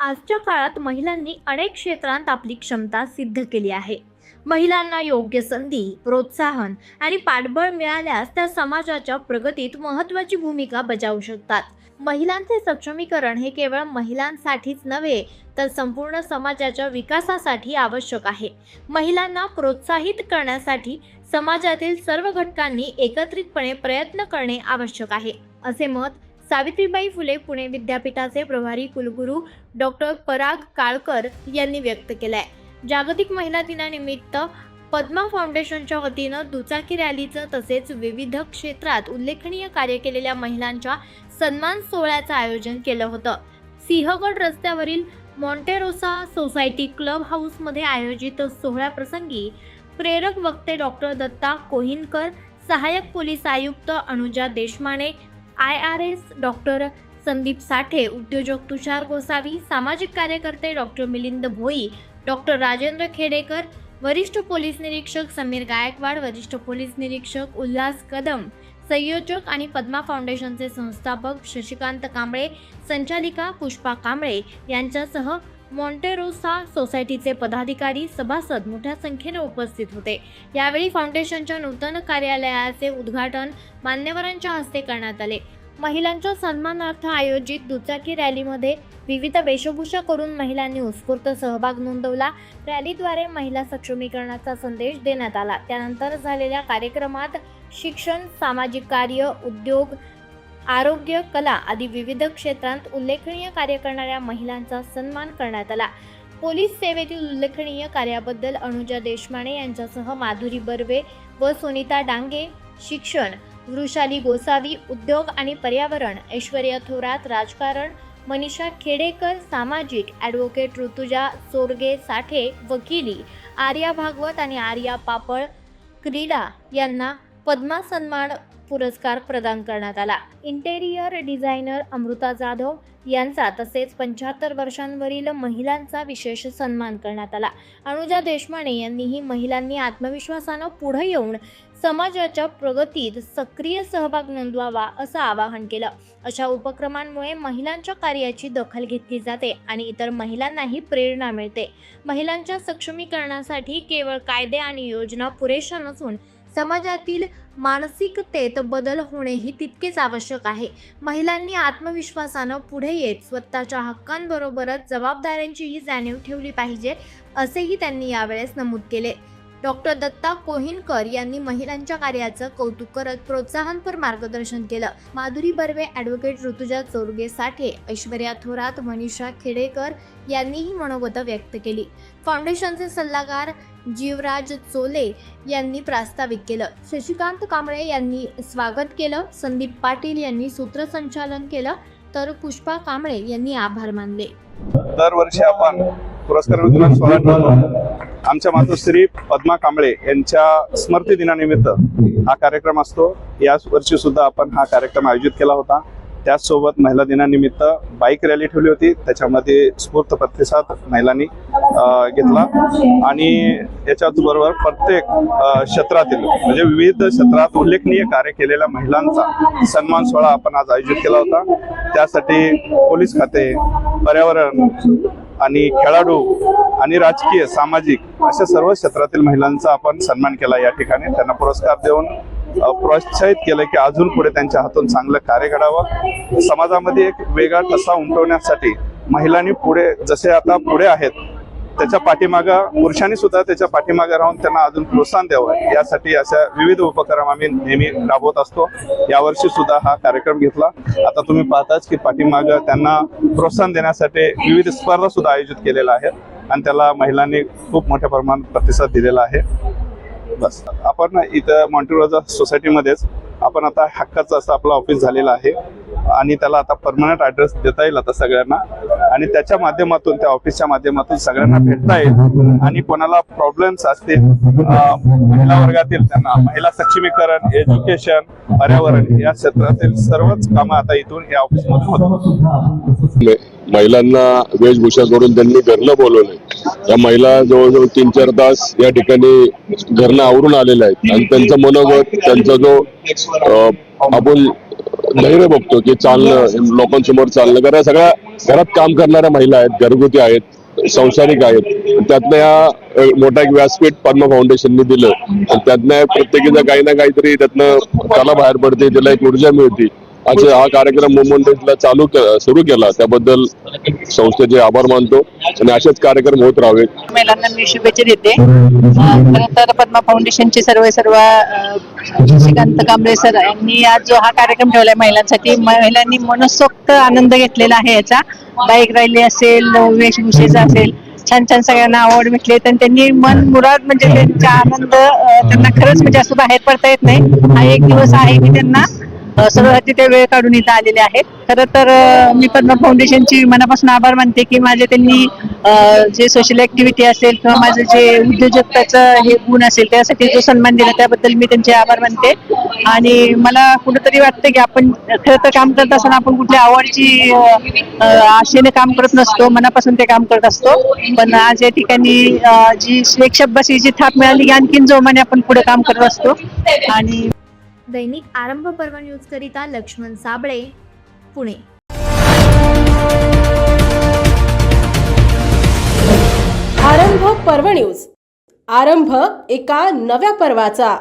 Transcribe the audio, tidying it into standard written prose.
आजच्या काळात महिलांनी अनेक क्षेत्रांत आपली क्षमता सिद्ध केली आहे। महिलांना योग्य संधी, प्रोत्साहन आणि पाठबळ मिळाल्यास त्या समाजाच्या प्रगतीत महत्त्वाची भूमिका बजावू शकतात। महिलांचे सक्षमीकरण हे केवळ महिलांसाठीच नव्हे तर संपूर्ण समाजाच्या विकासासाठी आवश्यक आहे। महिलांना प्रोत्साहित करण्यासाठी समाजातील सर्व घटकांनी एकत्रितपणे प्रयत्न करणे आवश्यक आहे, असे मत सावित्रीबाई फुले पुणे विद्यापीठाचे प्रभारी कुलगुरू डॉक्टर पराग काळकर यांनी व्यक्त केले आहे। जागतिक महिला दिनानिमित्त पद्मा फाउंडेशनच्या वतीनं दुचाकी रॅलीचं तसेच विविध क्षेत्रात उल्लेखनीय कार्य केलेल्या महिलांच्या सन्मान सोहळ्याचं आयोजन केलं होतं। सिंहगड रस्त्यावरील मॉन्टेरोसा सोसायटी क्लब हाऊसमध्ये आयोजित सोहळ्याप्रसंगी प्रेरक वक्ते डॉक्टर दत्ता कोहिनकर, सहाय्यक पोलीस आयुक्त अनुजा देशमाने, IRS डॉक्टर संदीप साठे, उद्योजक तुषार गोसावी, सामाजिक कार्यकर्ते डॉक्टर मिलिंद भोई, डॉक्टर राजेंद्र खेडेकर, वरिष्ठ पोलीस निरीक्षक समीर गायकवाड, वरिष्ठ पोलीस निरीक्षक उल्हास कदम, संयोजक आणि पद्मा फाउंडेशनचे संस्थापक शशिकांत कांबळे, संचालिका पुष्पा कांबळे यांच्यासह मॉन्टेरोसा सोसायटीचे पदाधिकारी, सभासद मोठ्या संख्येने उपस्थित होते। यावेळी फाउंडेशनच्या नूतन कार्यालयाचे उद्घाटन मान्यवरांच्या हस्ते करण्यात आले। महिलांच्या सन्मानार्थ आयोजित दुचाकी रॅलीमध्ये विविध वेशभूषा करून महिलांनी उत्स्फूर्त सहभाग नोंदवला। रॅलीद्वारे महिला सक्षमीकरणाचा संदेश देण्यात आला। त्यानंतर झालेल्या कार्यक्रमात शिक्षण, सामाजिक कार्य, उद्योग, आरोग्य, कला आदी विविध क्षेत्रांत उल्लेखनीय कार्य करणाऱ्या महिलांचा सन्मान करण्यात आला। पोलीस सेवेतील उल्लेखनीय कार्याबद्दल अनुजा देशमाने यांच्यासह माधुरी बर्वे व सुनीता डांगे, शिक्षण वृषाली गोसावी, उद्योग आणि पर्यावरण ऐश्वर्या थोरात, राजकारण मनीषा खेडेकर, सामाजिक ॲडव्होकेट ऋतुजा चोरगे साठे, वकिली आर्या भागवत आणि आर्या पापळ, क्रीडा यांना पद्मा सन्मान पुरस्कार प्रदान करण्यात आला। इंटेरियर डिझायनर अमृता जाधव यांचा तसेच 75 वर्षांवरील महिलांचा विशेष सन्मान करण्यात आला। अनुजा देशमाने यांनीही महिलांनी आत्मविश्वासानं पुढे येऊन समाजाच्या प्रगतीत सक्रिय सहभाग नोंदवावा असं आवाहन केलं। अशा उपक्रमांमुळे महिलांच्या कार्याची दखल घेतली जाते आणि इतर महिलांनाही प्रेरणा मिळते। महिलांच्या सक्षमीकरणासाठी केवळ कायदे आणि योजना पुरेशा नसून समाजातील मानसिकतेत बदल होणेही तितकेच आवश्यक आहे। महिलांनी आत्मविश्वासानं पुढे येत स्वतःच्या हक्कांबरोबरच जबाबदाऱ्यांचीही जाणीव ठेवली पाहिजे, असेही त्यांनी यावेळेस नमूद केले। डॉक्टर दत्ता कोहिनकर यांनी महिलांच्या कार्याचं कौतुक करत प्रोत्साहनपर मार्गदर्शन केलं। माधुरी बर्वे, ॲडव्होकेट ऋतुजा चोरगे साठे, ऐश्वर्या थोरात, मनीषा खेडेकर यांनीही मनोगत व्यक्त केली। फाउंडेशनचे सल्लागार जीवराज चोले यांनी प्रास्ताविक केलं। शशिकांत कांबळे यांनी स्वागत केलं। संदीप पाटील यांनी सूत्रसंचालन केलं तर पुष्पा कांबळे यांनी आभार मानले। दरवर्षी आपण पुरस्कार वितरण सोहळा ठेवतो। आमच्या मातोश्री पद्मा कांबळे यांच्या स्मृती दिनानिमित्त हा कार्यक्रम असतो। या वर्षी सुद्धा आपण हा कार्यक्रम आयोजित केला होता। त्याचसोबत महिला दिनानिमित्त बाईक रॅली ठेवली होती, त्याच्यामध्ये स्फूर्त प्रतिसाद महिलांनी घेतला आणि याच्याच बरोबर प्रत्येक क्षेत्रातील म्हणजे विविध क्षेत्रात उल्लेखनीय कार्य केलेल्या महिलांचा सन्मान सोहळा आपण आज आयोजित केला होता। त्यासाठी पोलीस खाते, पर्यावरण आणि खेळाडू आणि राजकीय, सामाजिक अशा सर्व क्षेत्रातील महिलांचा आपण सन्मान केला। या ठिकाणी त्यांना पुरस्कार देऊन प्रोत्साहित केलं की अजून पुढे त्यांच्या हातून चांगलं कार्य घडावं। समाजामध्ये एक वेगळा ठसा उमटवण्यासाठी महिलांनी पुढे जसे आता पुढे आहेत त्याच्या पाठीमागं पुरुषांनी सुद्धा त्याच्या पाठीमागे राहून त्यांना अजून प्रोत्साहन द्यावं, यासाठी अशा विविध उपक्रम आम्ही नेहमी राबवत असतो। यावर्षी सुद्धा हा कार्यक्रम घेतला। आता तुम्ही पाहताच की पाठीमागं त्यांना प्रोत्साहन देण्यासाठी विविध स्पर्धा सुद्धा आयोजित केलेल्या आहेत आणि त्याला महिलांनी खूप मोठ्या प्रमाणात प्रतिसाद दिलेला आहे। बस आपण इथं मॉन्टेरोसा सोसायटीमध्येच आपण आता हक्काचं असं आपलं ऑफिस झालेलं आहे आणि त्याला आता परमनंट ॲड्रेस देता येईल आता सगळ्यांना आणि त्याच्या माध्यमातून, त्या ऑफिसच्या माध्यमातून सगळ्यांना भेटता येईल आणि कोणाला प्रॉब्लेम्स असतील महिला वर्गातील त्यांना महिला सक्षमीकरण, एज्युकेशन, पर्यावरण या क्षेत्रातील सर्वच कामं आता इथून या ऑफिसमधून होतात। महिलांना वेशभूषा करून त्यांनी घरनं बोलवलंय। या महिला जवळजवळ 3-4 तास या ठिकाणी घरनं आवरून आलेल्या आहेत आणि त्यांचं मनोगत, त्यांचा जो आपण धैर्य बघतो की चालणं, लोकांसमोर चालणं, कारण सगळ्या घरात काम करणाऱ्या महिला आहेत, घरगुती आहेत, संसारिक आहेत. त्यातनं या मोठा एक व्यासपीठ पद्मा फाउंडेशनने दिलं आणि त्यातनं प्रत्येकीचं काही ना काहीतरी त्यातनं कला बाहेर पडते, त्याला एक ऊर्जा मिळते. असे हा कार्यक्रम मुंबईला सुरू केला त्याबद्दल संस्थेचे आभार मानतो आणि असेच कार्यक्रम होत राहावे. महिलांना मी शुभेच्छा देते. खरं तर पद्मा फाउंडेशनचे सर्व श्रीकांत कांबळे सर यांनी आज जो हा कार्यक्रम ठेवलाय महिलांसाठी, महिलांनी मनसोक्त आनंद घेतलेला आहे. याचा बाईक रॅली असेल, वेशभूषेचा असेल, छान छान सगळ्यांना आवड भेटले. तर त्यांनी मन मुराद म्हणजे त्यांचा आनंद त्यांना खरंच म्हणजे असं बाहेर पडता येत नाही. हा एक दिवस आहे की त्यांना सर्वांसाठी ते वेळ काढून इथं आलेले आहेत. खरं तर मी पद्मा फाउंडेशनची मनापासून आभार मानते की माझे त्यांनी जे सोशल ऍक्टिव्हिटी असेल किंवा माझं जे उद्योजकताचं हे गुण असेल त्यासाठी जो सन्मान दिला त्याबद्दल मी त्यांचे आभार मानते. आणि मला कुठंतरी वाटतं की आपण खरं तर काम करत असताना आपण कुठल्या आवडची आशेने काम करत नसतो, मनापासून ते काम करत असतो. पण आज या ठिकाणी जी एक शब्बाची थाप मिळाली की आणखीन जोमाने आपण पुढे काम करत असतो. आणि दैनिक आरंभ पर्व न्यूज करिता लक्ष्मण साबळे, पुणे. आरंभ पर्व न्यूज. आरंभ एका नव्या पर्वाचा.